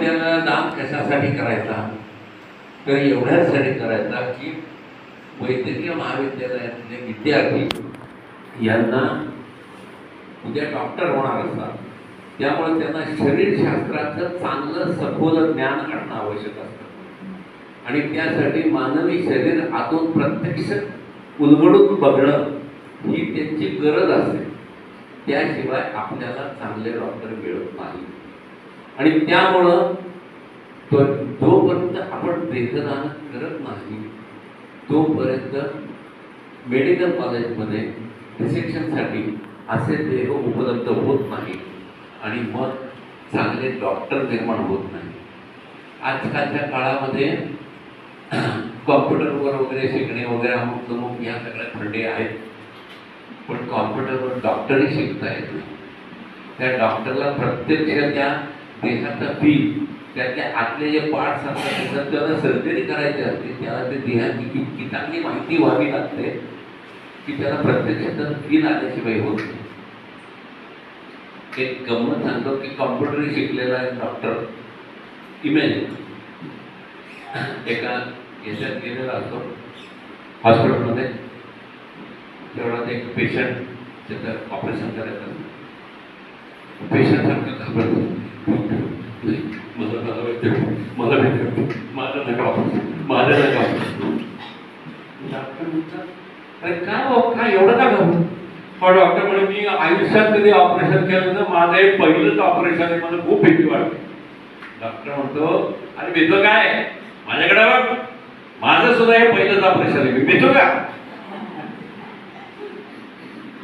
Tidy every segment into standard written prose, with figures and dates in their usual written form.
महाविद्यालयाला दान कशासाठी करायचा, तर एवढ्यासाठी करायचा की वैद्यकीय महाविद्यालयातले विद्यार्थी यांना उद्या डॉक्टर होणार असतात, त्यामुळे त्यांना शरीरशास्त्राचं चांगलं सखोल ज्ञान असणं आवश्यक असतं आणि त्यासाठी मानवी शरीर आतून प्रत्यक्ष उलगडून बघणं ही त्यांची गरज असते. त्याशिवाय आपल्याला चांगले डॉक्टर मिळत नाही आणि त्यामुळं जोपर्यंत आपण देहदान करत नाही तोपर्यंत मेडिकल कॉलेजमध्ये डिसेक्शनसाठी असे देह उपलब्ध होत नाही आणि मग चांगले डॉक्टर निर्माण होत नाही. आजकालच्या काळामध्ये कॉम्प्युटरवर वगैरे शिकणे वगैरे अमुक या सगळ्या खंडे आहेत, पण कॉम्प्युटरवर डॉक्टरही शिकता येत नाही. त्या डॉक्टरला प्रत्यक्ष त्या देहाचा फील, त्यातले आतले जे पार्ट्स असतात जर त्याला सर्जरी करायची असते, त्याला ते देहाची इतकी चांगली माहिती व्हावी लागते की त्याला प्रत्यक्ष तर फील आल्याशिवाय होत नाही. एक गंमत सांगतो की कॉम्प्युटरही शिकलेला आहे डॉक्टर, इमॅजिन एका याच्यात गेलेला असतो हॉस्पिटलमध्ये, तेवढा एक पेशंट त्याचं ऑपरेशन करायचं, पेशंट सारखं घाबरतो, मला भेटतो माझं नका ऑपरेशन, माझं नका ऑपरेशन. डॉक्टर म्हणतात अरे काय एवढं का घाबरू? पण डॉक्टर म्हणे मी आयुष्यात कधी ऑपरेशन केलं तर माझं हे पहिलंच ऑपरेशन आहे, मला खूप भीती वाटते. डॉक्टर म्हणतो अरे भीतो काय, माझ्याकडे बघ, माझं सुद्धा हे पहिलंच ऑपरेशन आहे, मी भीतो का?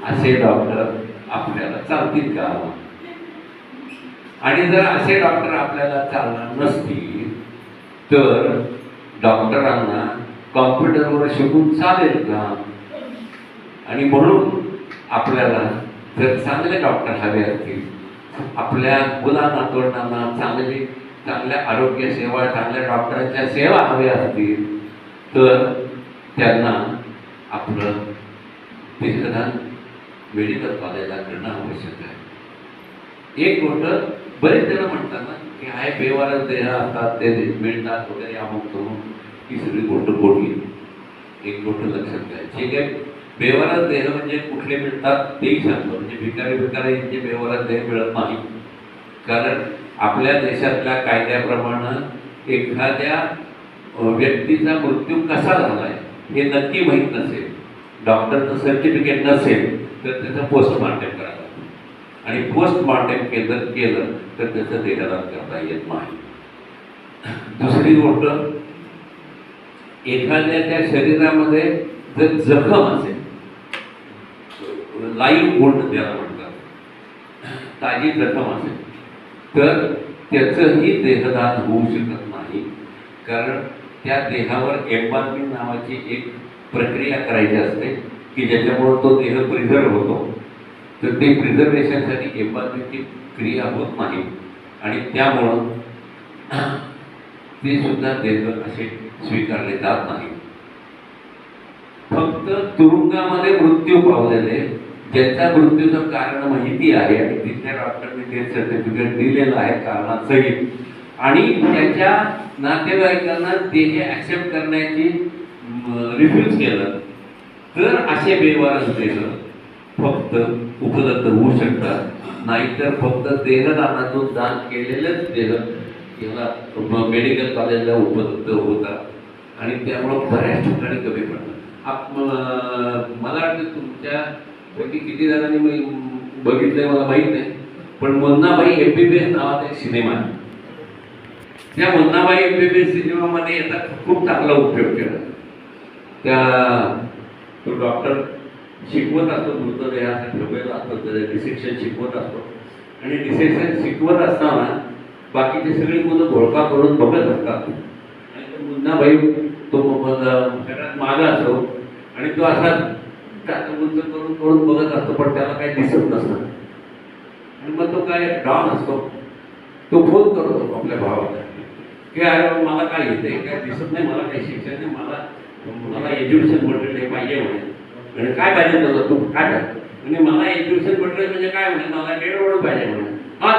असे डॉक्टर आपल्याला चालतील का? आणि जर असे डॉक्टर आपल्याला चालणार नसतील तर डॉक्टरांना कॉम्प्युटरवर शिकून चालेल का? आणि म्हणून आपल्याला जर चांगले डॉक्टर हवे असतील, आपल्या मुलांना चांगल्या आरोग्य सेवा, चांगल्या डॉक्टरांच्या सेवा हव्या असतील तर त्यांना आपलं देहदान मेडिकल कॉलेजला करणं आवश्यक आहे. एक गोष्ट बरेच जण म्हणतात ना की आहे बेवारस देह असतात, ते मिळतात वगैरे अमुक तमुक, ही सगळी गोष्ट खोटी. एक गोष्ट लक्षात घ्या, ठीक आहे, बेवारस देह म्हणजे कुठले मिळतात तेही सांगतो. म्हणजे भिकारी बेवारस देह मिळत नाही, कारण आपल्या देशातल्या कायद्याप्रमाणे एखाद्या व्यक्तीचा मृत्यू कसा झालाय हे नक्की माहीत नसेल, डॉक्टरचं सर्टिफिकेट नसेल तर त्याचं पोस्टमॉर्टम करावं आणि पोस्टमॉर्टम केलं तर त्याचं देहदान करता येत नाही. दुसरी गोष्ट, एखाद्याच्या शरीरामध्ये जर जखम असेल, लाईव्ह वुंड ज्याला म्हणतात, ताजी जखम असेल तर त्याचंही देहदान होऊ शकत नाही, कारण त्या देहावर एम्बाल्मिंग नावाची एक प्रक्रिया करायची असते की ज्याच्यामुळे तो देह प्रिझर्व होतो. तर ते प्रिझर्वेशनसाठी एम्बाल्मिंगची क्रिया होत नाही आणि त्यामुळं ते सुद्धा देह असे स्वीकारले जात नाही. फक्त तुरुंगामध्ये मृत्यू पावलेले, ज्यांच्या मृत्यूचं कारण माहिती आहे आणि तिथल्या डॉक्टरने ते सर्टिफिकेट दिलेलं आहे कारणासहित, आणि त्याच्या नातेवाईकांना देह ॲक्सेप्ट करण्याची रिफ्यूज केलं, तर असे बेवारस देह फक्त उपलब्ध होऊ शकतात. नाहीतर फक्त देहदानातून दान केलेलेच देह याला मेडिकल कॉलेजला उपलब्ध होतात आणि त्यामुळं बऱ्याच ठिकाणी कमी पडतात. मला वाटतं तुमच्यापैकी किती जणांनी मी बघितलंय मला माहीत नाही, पण मुन्नाबाई MBBS नावाचा एक सिनेमा आहे. त्या मुन्नाबाई MBBS सिनेमामध्ये याचा खूप चांगला उपयोग केला. तो डॉक्टर शिकवत असतो, मृतदेहाचा ठेवलेला असतो, त्याचं डिसेक्शन शिकवत असतो आणि डिसेक्शन शिकवत असताना बाकीचे सगळी मुलं घोळका करून बघत असतात आणि मुन्नाबाई तो सगळ्यात मागा असतो आणि तो असा उंच करून बघत असतो, पण त्याला काही दिसत नसतं. आणि मग तो काय डॉन असतो, तो फोन करतो आपल्या भावाला की अरे मला काय येते, काय दिसत नाही, मला काही शिक्षण नाही, मला एज्युकेशन मटेरियल पाहिजे म्हणे. म्हणजे काय पाहिजे तुला, तू काय पाहिजे म्हणजे मला एज्युकेशन मटेरियल म्हणजे काय म्हणे, मला डेड पाहिजे म्हणे. हा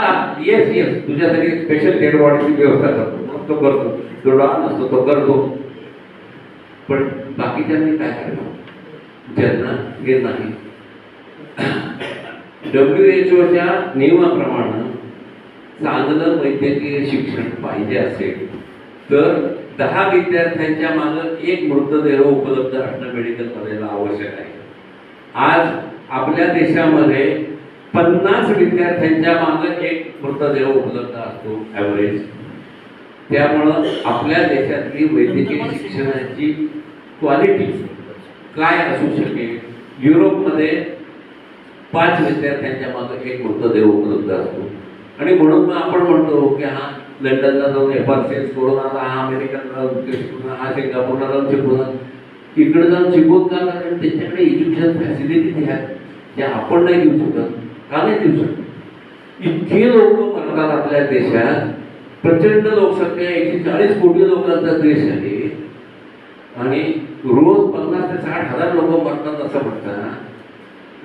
येस येस, तुझ्यासाठी स्पेशल डेड बॉडीची व्यवस्था करतो, मग तो करतो, जो डॉन असतो तो करतो. पण बाकीच्यांनी काय करायचं ज्यांना हे नाही? WHO नियमाप्रमाणे चांगलं वैद्यकीय शिक्षण पाहिजे असेल तर 10 विद्यार्थ्यांच्या मागं एक मृतदेह उपलब्ध असणं मेडिकल कॉलेजला आवश्यक आहे. आज आपल्या देशामध्ये 50 विद्यार्थ्यांच्या मागं एक मृतदेह उपलब्ध असतो ॲव्हरेज. त्यामुळं आपल्या देशातली वैद्यकीय शिक्षणाची क्वालिटी काय असू शकेल? युरोपमध्ये 5 विद्यार्थ्यांच्या मागं एक मृतदेह उपलब्ध असतो. आणि म्हणून मग आपण म्हणतो की हा लंडनला जाऊन FRCS करून आला, हा अमेरिकेला जाऊन शिकून, हा सिंगापूरला जाऊन शिकून, इकडे जाऊन शिकवत का? कारण त्यांच्याकडे एज्युकेशन फॅसिलिटीज आहेत ज्या आपण नाही देऊ शकत. का नाही देऊ शकत? इतके लोक मरतात आपल्या देशात, प्रचंड लोकसंख्या, 140 कोटी लोकांचा देश आहे आणि रोज 50 ते 60 हजार लोक मरतात असं म्हणतात.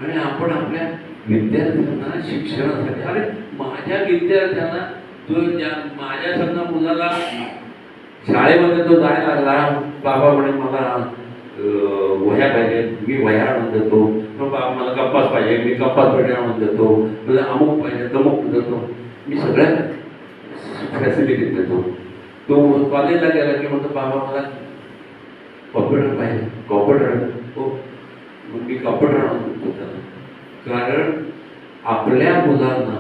आणि आपण आपल्या विद्यार्थ्यांना शिक्षणासाठी, अरे माझ्या विद्यार्थ्यांना माझ्या समजा मुलाला शाळेमध्ये तो जायला लागला, बाबा म्हणे मला वह्या पाहिजे, मी वह्या आणून देतो. मग बाबा मला कंपास पाहिजे, मी कंपास पेटी आणून देतो. मला अमुक पाहिजे, तमुक देतो. मी सगळ्या फॅसिलिटीज देतो. तो कॉलेजला गेला की म्हणतो बाबा मला कॉम्प्युटर पाहिजे, कॉम्प्युटर हो, मग मी कॉम्प्युटर आणून देतो त्याला. कारण आपल्या मुलांना